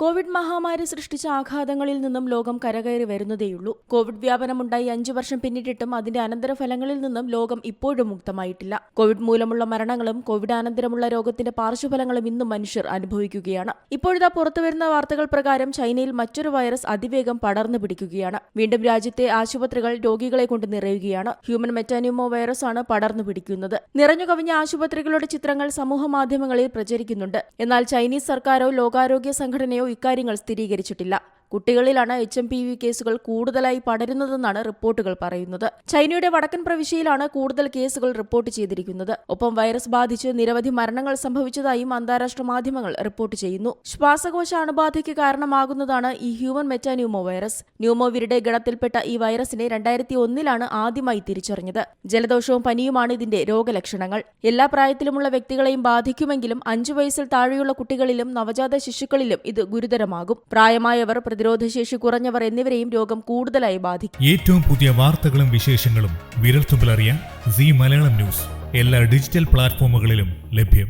Covid മഹാമാരി സൃഷ്ടിച്ച ആഘാതങ്ങളിൽ നിന്നും ലോകം കരകയറി വരുന്നതേയുള്ളൂ. കോവിഡ് വ്യാപനമുണ്ടായി 5 വർഷം പിന്നിട്ടിട്ടും അതിന്റെ അനന്തരഫലങ്ങളിൽ നിന്നും ലോകം ഇപ്പോഴും മുക്തമായിട്ടില്ല. കോവിഡ് മൂലമുള്ള മരണങ്ങളും കോവിഡാനന്തരമുള്ള രോഗത്തിന്റെ പാർശ്വഫലങ്ങളും ഇന്നും മനുഷ്യർ അനുഭവിക്കുകയാണ്. ഇപ്പോഴിതാ പുറത്തുവരുന്ന വാർത്തകൾ പ്രകാരം ചൈനയിൽ മറ്റൊരു വൈറസ് അതിവേഗം പടർന്നു പിടിക്കുകയാണ്. വീണ്ടും രാജ്യത്തെ ആശുപത്രികൾ രോഗികളെ കൊണ്ട് നിറയുകയാണ്. ഹ്യൂമൻ മെറ്റാന്യൂമോ വൈറസ് ആണ് പടർന്നു പിടിക്കുന്നത്. നിറഞ്ഞുകവിഞ്ഞ ആശുപത്രികളുടെ ചിത്രങ്ങൾ സമൂഹമാധ്യമങ്ങളിൽ പ്രചരിക്കുന്നുണ്ട്. എന്നാൽ ചൈനീസ് സർക്കാരോ ലോകാരോഗ്യ സംഘടനയോ ഇക്കാര്യങ്ങൾ സ്ഥിരീകരിച്ചിട്ടില്ല. കുട്ടികളിലാണ് HMPV കേസുകൾ കൂടുതലായി പടരുന്നതെന്നാണ് റിപ്പോർട്ടുകൾ പറയുന്നത്. ചൈനയുടെ വടക്കൻ പ്രവിശ്യയിലാണ് കൂടുതൽ കേസുകൾ റിപ്പോർട്ട് ചെയ്തിരിക്കുന്നത്. ഒപ്പം വൈറസ് ബാധിച്ച് നിരവധി മരണങ്ങൾ സംഭവിച്ചതായും അന്താരാഷ്ട്ര മാധ്യമങ്ങൾ റിപ്പോർട്ട് ചെയ്യുന്നു. ശ്വാസകോശ അണുബാധയ്ക്ക് കാരണമാകുന്നതാണ് ഈ ഹ്യൂമൻ മെറ്റാന്യൂമോ വൈറസ്. ന്യൂമോവിരിഡെ ഗണത്തിൽപ്പെട്ട ഈ വൈറസിനെ 2001 ആദ്യമായി തിരിച്ചറിഞ്ഞത്. ജലദോഷവും പനിയുമാണ് ഇതിന്റെ രോഗലക്ഷണങ്ങൾ. എല്ലാ പ്രായത്തിലുമുള്ള വ്യക്തികളെയും ബാധിക്കുമെങ്കിലും 5 വയസ്സിൽ താഴെയുള്ള കുട്ടികളിലും നവജാത ശിശുക്കളിലും ഇത് ഗുരുതരമാകും. പ്രായമായവർ, പ്രതിരോധശേഷി കുറഞ്ഞവർ എന്നിവരെയും രോഗം കൂടുതലായി ബാധിക്കും. ഏറ്റവും പുതിയ വാർത്തകളും വിശേഷങ്ങളും വിരൽത്തുമ്പിലറിയാൻ സീ മലയാളം ന്യൂസ് എല്ലാ ഡിജിറ്റൽ പ്ലാറ്റ്ഫോമുകളിലും ലഭ്യം.